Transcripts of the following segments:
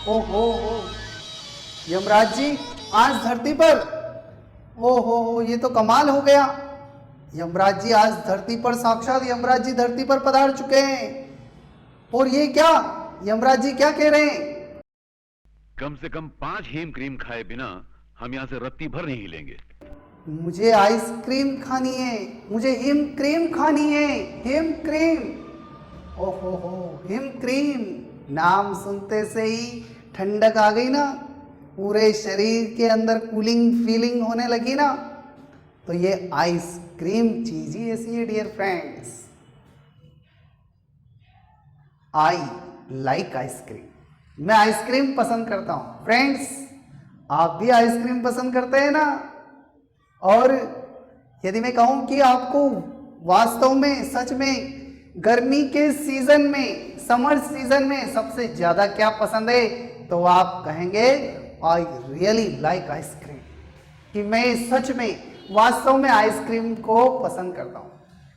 ओहो हो, यमराज जी आज धरती पर, ओहो हो, ये तो कमाल हो गया। यमराज जी आज धरती पर, साक्षात यमराज जी धरती पर पधार चुके हैं। और ये क्या, यमराज जी क्या कह रहे हैं? कम से कम 5 हीम क्रीम खाए बिना हम यहां से रत्ती भर नहीं हिलेंगे। मुझे आइसक्रीम खानी है, मुझे हिम क्रीम खानी है, हिम क्रीम। ओहो हो, हिम क्रीम, नाम सुनते से ही ठंडक आ गई ना, पूरे शरीर के अंदर कूलिंग फीलिंग होने लगी ना। तो ये आइसक्रीम चीज ही ऐसी है dear friends. I like ice cream, मैं आइसक्रीम पसंद करता हूं। फ्रेंड्स, आप भी आइसक्रीम पसंद करते हैं ना? और यदि मैं कहूं कि आपको वास्तव में, सच में गर्मी के सीजन में, समर सीजन में सबसे ज्यादा क्या पसंद है, तो आप कहेंगे आई रियली लाइक आइसक्रीम, कि मैं सच में वास्तव में आइसक्रीम को पसंद करता हूं।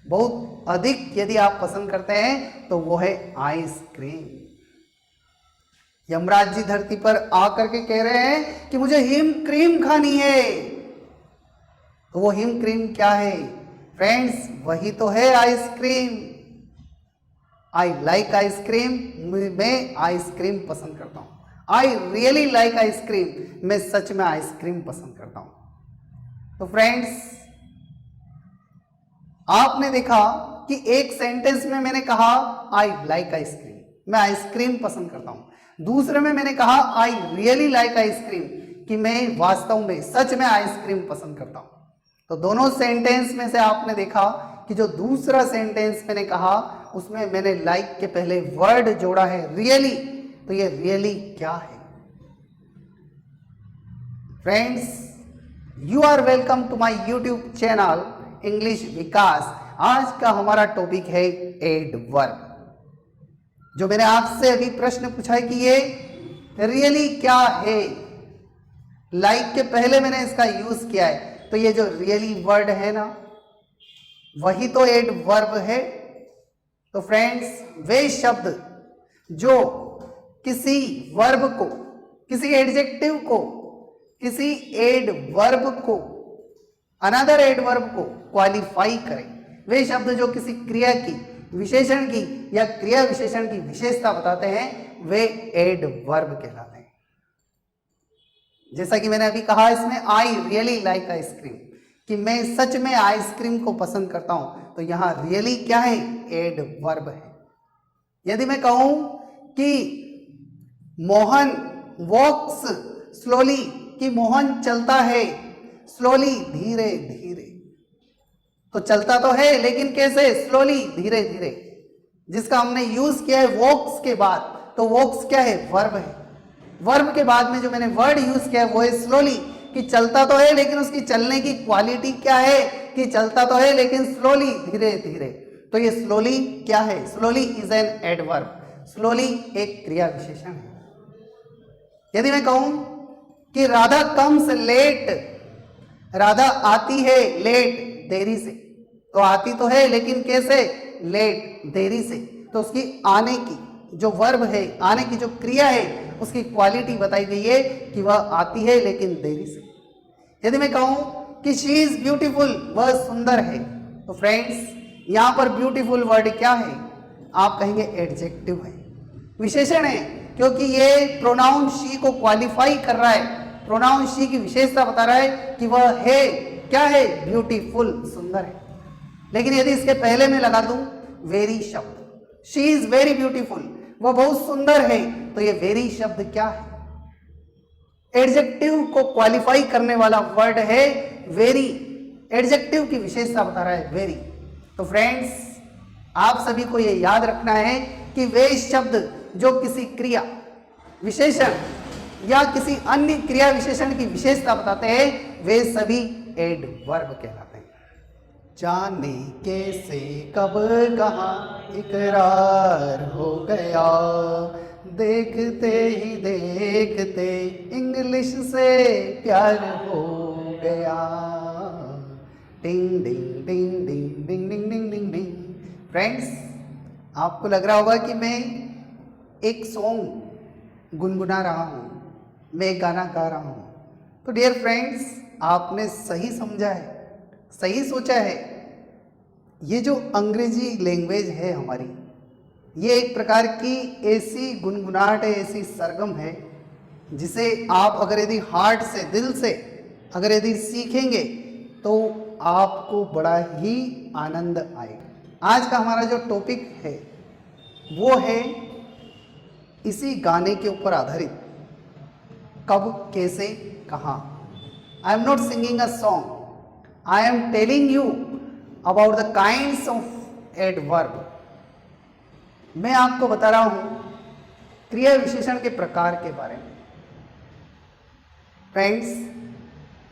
बहुत अधिक यदि आप पसंद करते हैं तो वो है आइसक्रीम। यमराज जी धरती पर आकर के कह रहे हैं कि मुझे हिम क्रीम खानी है। तो वो हिम क्रीम क्या है फ्रेंड्स? वही तो है आइसक्रीम। आई लाइक आइसक्रीम, मैं आइसक्रीम पसंद करता हूं। आई रियली लाइक आइसक्रीम, मैं सच में आइसक्रीम पसंद करता हूं। तो फ्रेंड्स, आपने देखा कि एक सेंटेंस में मैंने कहा आई लाइक आइसक्रीम, मैं आइसक्रीम पसंद करता हूं। दूसरे में मैंने कहा आई रियली लाइक आइसक्रीम, कि मैं वास्तव में, सच में आइसक्रीम पसंद करता हूं। तो दोनों सेंटेंस में से आपने देखा कि जो दूसरा सेंटेंस मैंने कहा उसमें मैंने लाइक के पहले वर्ड जोड़ा है रियली। तो ये रियली क्या है friends? You are welcome to my YouTube channel English Vikas. आज का हमारा टॉपिक है एडवर्ब। जो मैंने आपसे अभी प्रश्न पूछा है कि ये रियली क्या है, लाइक के पहले मैंने इसका यूज किया है, तो ये जो रियली वर्ड है ना, वही तो एडवर्ब है। तो फ्रेंड्स, वे शब्द जो किसी वर्ब को, किसी एडजेक्टिव को, किसी एडवर्ब को, अनदर एडवर्ब को क्वालिफाई करें, वे शब्द जो किसी क्रिया की, विशेषण की या क्रिया विशेषण की विशेषता बताते हैं, वे एडवर्ब कहलाते हैं। जैसा कि मैंने अभी कहा इसमें आई रियली लाइक आइसक्रीम, कि मैं सच में आइसक्रीम को पसंद करता हूं। तो यहां रियली क्या है? एडवर्ब है। यदि मैं कहूं कि मोहन वॉक्स स्लोली, कि मोहन चलता है स्लोली, धीरे धीरे, तो चलता तो है लेकिन कैसे? स्लोली, धीरे धीरे। जिसका हमने यूज किया है वॉक्स के बाद, तो वॉक्स क्या है? वर्ब है। वर्ब के बाद में जो मैंने वर्ड यूज किया है वो है स्लोली, कि चलता तो है लेकिन उसकी चलने की क्वालिटी क्या है? कि चलता तो है लेकिन स्लोली, धीरे धीरे। तो ये स्लोली क्या है? Slowly is an adverb. Slowly एक क्रिया विशेषण है। यदि मैं कहूं कि राधा कम्स लेट, राधा आती है लेट, देरी से, तो आती तो है लेकिन कैसे? लेट, देरी से। तो उसकी आने की जो वर्ब है, आने की जो क्रिया है, उसकी क्वालिटी बताई गई है कि वह आती है लेकिन देरी से। यदि मैं कहूं कि शी इज ब्यूटीफुल, वह सुंदर है, तो फ्रेंड्स यहां पर ब्यूटीफुल वर्ड क्या है? आप कहेंगे एडजेक्टिव है, विशेषण है, क्योंकि ये प्रोनाउन शी को क्वालिफाई कर रहा है। प्रोनाउन शी की विशेषता बता रहा है कि वह है, क्या है? ब्यूटीफुल, सुंदर है। लेकिन यदि इसके पहले मैं लगा दूं वेरी शब्द, शी इज वेरी ब्यूटीफुल, वह बहुत सुंदर है, तो ये वेरी शब्द क्या है? एडजेक्टिव को क्वालिफाई करने वाला वर्ड है वेरी। एडजेक्टिव की विशेषता बता रहा है वेरी। तो फ्रेंड्स, आप सभी को यह याद रखना है कि वे शब्द जो किसी क्रिया विशेषण या किसी अन्य क्रिया विशेषण की विशेषता बताते हैं, वे सभी एडवर्ब कहलाते हैं। जाने कैसे कब कहां इकरार हो गया, देखते ही देखते इंग्लिश से प्यार हो गया। टिंग डिंग डिंग डिंग डिंग डिंग डिंग डिंग डिंग। फ्रेंड्स, आपको लग रहा होगा कि मैं एक सॉन्ग गुनगुना रहा हूँ, मैं गाना गा रहा हूँ। तो डियर फ्रेंड्स, आपने सही समझा है, सही सोचा है। ये जो अंग्रेजी लैंग्वेज है हमारी, ये एक प्रकार की ऐसी गुनगुनाहट है, ऐसी सरगम है जिसे आप अगर यदि हार्ट से, दिल से अगर यदि सीखेंगे तो आपको बड़ा ही आनंद आएगा। आज का हमारा जो टॉपिक है वो है इसी गाने के ऊपर आधारित, कब, कैसे, कहाँ। I am not singing a song, I am telling you about the kinds of adverb. मैं आपको बता रहा हूं क्रिया विशेषण के प्रकार के बारे में। फ्रेंड्स,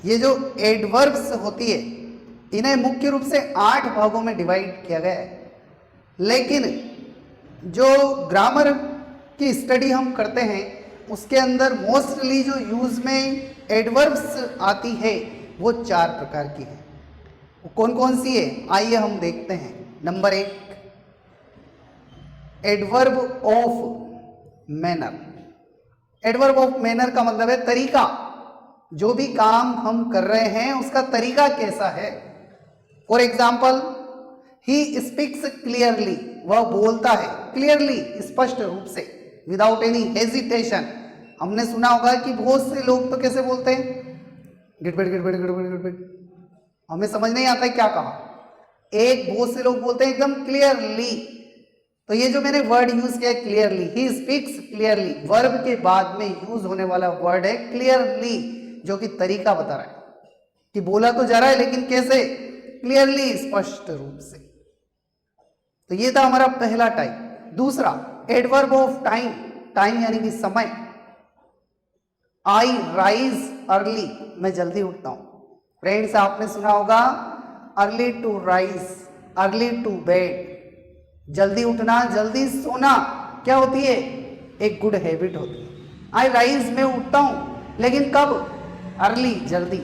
ये जो एडवर्ब्स होती है इन्हें मुख्य रूप से 8 भागों में डिवाइड किया गया है, लेकिन जो ग्रामर की स्टडी हम करते हैं उसके अंदर मोस्टली जो यूज में एडवर्ब्स आती है वो 4 प्रकार की है। वो कौन कौन सी है, आइए हम देखते हैं। Number 1, adverb of manner. Adverb of manner का मतलब है तरीका, जो भी काम हम कर रहे हैं उसका तरीका कैसा है। For example, he speaks clearly, वह बोलता है क्लियरली, स्पष्ट रूप से, विदाउट एनी हेजिटेशन। हमने सुना होगा कि बहुत से लोग तो कैसे बोलते हैं, गिड़बड़ गिड़बड़ गिड़बड़ गिड़बड़, हमें समझ नहीं आता है क्या कहा। एक बहुत से लोग बोलते हैं एकदम क्लियरली। तो ये जो मैंने वर्ड यूज किया है clearly, he speaks clearly, verb के बाद में यूज होने वाला वर्ड है क्लियरली, जो कि तरीका बता रहा है कि बोला तो जा रहा है लेकिन कैसे, क्लियरली, स्पष्ट रूप से। तो ये था हमारा पहला टाइप। दूसरा, एडवर्ब ऑफ टाइम। टाइम यानी कि समय। आई राइज अर्ली, मैं जल्दी उठता हूं। फ्रेंड्स, आपने सुना होगा early to rise, early to bed. जल्दी उठना, जल्दी सोना क्या होती है, एक गुड हैबिट होती है। आई राइज, मैं उठता हूं, लेकिन कब, अर्ली, जल्दी।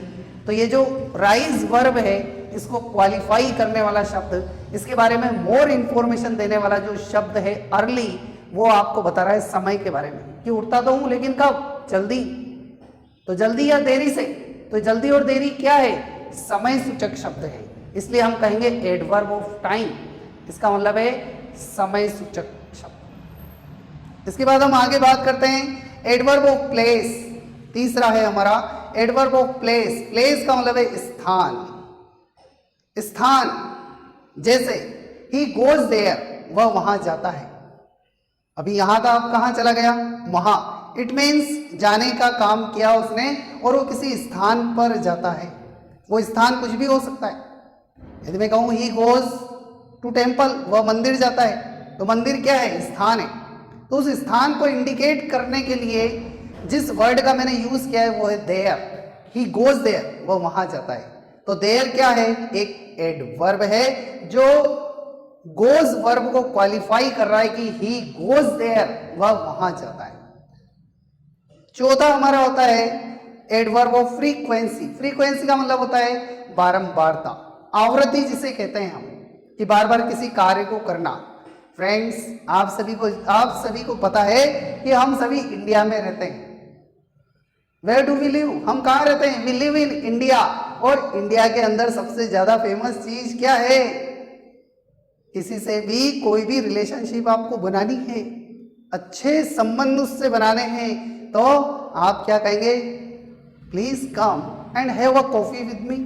तो ये जो राइज वर्ब है इसको क्वालिफाई करने वाला शब्द, इसके बारे में मोर इंफॉर्मेशन देने वाला जो शब्द है अर्ली, वो आपको बता रहा है समय के बारे में कि उठता तो हूं लेकिन कब, जल्दी। तो जल्दी या देरी से, तो जल्दी और देरी क्या है, समय सूचक शब्द है, इसलिए हम कहेंगे एडवर्ब ऑफ टाइम। इसका मतलब है समय सूचक शब्द। इसके बाद हम आगे बात करते हैं एडवर्ब ऑफ प्लेस। तीसरा है हमारा एडवर्ब ऑफ प्लेस। प्लेस का मतलब है स्थान। स्थान, जैसे ही गोज देयर, वह वहां जाता है। अभी यहां था, अब कहां चला गया, वहां। इट मीन्स जाने का काम किया उसने और वो किसी स्थान पर जाता है। वो स्थान कुछ भी हो सकता है। यदि मैं कहूं ही गोज टू टेम्पल, वह मंदिर जाता है, तो मंदिर क्या है, स्थान है। तो उस स्थान को इंडिकेट करने के लिए जिस वर्ड का मैंने यूज किया है वो है देयर। ही गोज देयर, वह वहां जाता है। तो देयर क्या है, एक एडवर्ब है जो गोज वर्ब को क्वालिफाई कर रहा है कि ही गोज देयर, वह वहां जाता है। चौथा हमारा होता है एडवर्ब ऑफ फ्रीक्वेंसी। फ्रीक्वेंसी का मतलब होता है बारंबारता, आवृत्ति जिसे कहते हैं हम, कि बार बार किसी कार्य को करना। फ्रेंड्स, आप सभी को पता है कि हम सभी इंडिया में रहते हैं। वेयर डू वी लिव, हम कहाँ रहते हैं, वी लिव इन इंडिया। और इंडिया के अंदर सबसे ज्यादा फेमस चीज क्या है, किसी से भी कोई भी रिलेशनशिप आपको बनानी है, अच्छे संबंध उससे बनाने हैं, तो आप क्या कहेंगे, please come and have a coffee with me,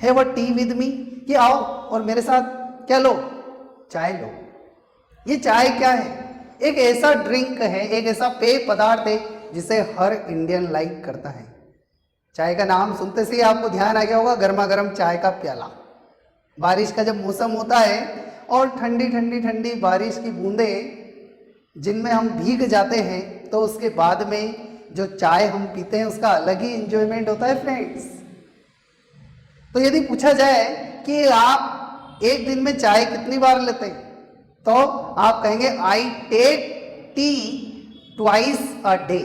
have a T with me, कि आओ और मेरे साथ क्या लो, चाय लो। ये चाय क्या है, एक ऐसा ड्रिंक है, एक ऐसा पेय पदार्थ है जिसे हर इंडियन लाइक करता है। चाय का नाम सुनते से ही आपको ध्यान आ गया होगा, गर्मा गर्म चाय का प्याला। बारिश का जब मौसम होता है और ठंडी ठंडी ठंडी बारिश की बूंदें जिनमें हम भीग जाते हैं, तो उसके बाद में जो चाय हम पीते हैं उसका अलग ही इंजॉयमेंट होता है फ्रेंड्स। तो यदि पूछा जाए कि आप एक दिन में चाय कितनी बार लेते हैं, तो आप कहेंगे I take tea twice a day.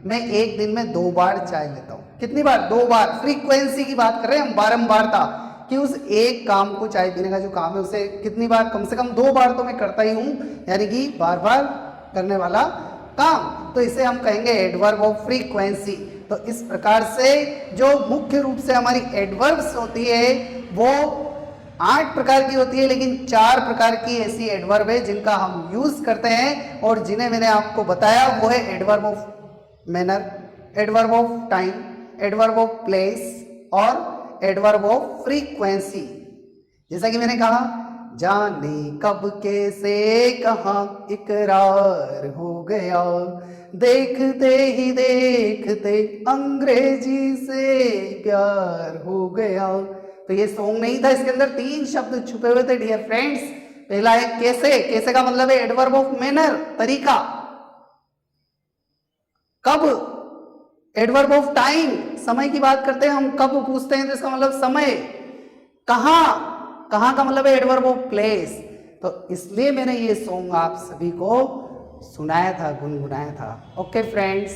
मैं एक दिन में 2 बार चाय लेता हूं। कितनी बार, 2 बार। फ्रीक्वेंसी की बात कर रहे हैं हम, बारंबारता, कि उस एक काम को, चाय पीने का जो काम है उसे कितनी बार, कम से कम 2 बार तो मैं करता ही हूं, यानी कि बार बार करने वाला काम, तो इसे हम कहेंगे एडवर्ब ऑफ फ्रीक्वेंसी। तो इस प्रकार से जो मुख्य रूप से हमारी एडवर्ब्स होती है वो 8 प्रकार की होती है, लेकिन 4 प्रकार की ऐसी एडवर्ब है जिनका हम यूज करते हैं और जिन्हें मैंने आपको बताया वो है adverb of manner, adverb of time, adverb of place और एडवर्ब ऑफ फ्रीक्वेंसी। जैसा कि मैंने कहा, जाने कब कैसे कहाँ इकरार हो गया, देखते ही देखते अंग्रेजी से प्यार हो गया। तो ये सॉन्ग नहीं था, इसके अंदर 3 शब्द छुपे हुए थे डियर फ्रेंड्स। पहला है कैसे, कैसे का मतलब है एडवर्ब ऑफ मैनर, तरीका। कब, एडवर्ब ऑफ टाइम, समय की बात करते हैं हम, कब पूछते हैं तो इसका मतलब समय। कहां, कहां का मतलब है एडवर्ब ऑफ प्लेस। तो इसलिए मैंने ये सॉन्ग आप सभी को सुनाया था, गुनगुनाया था। Okay friends.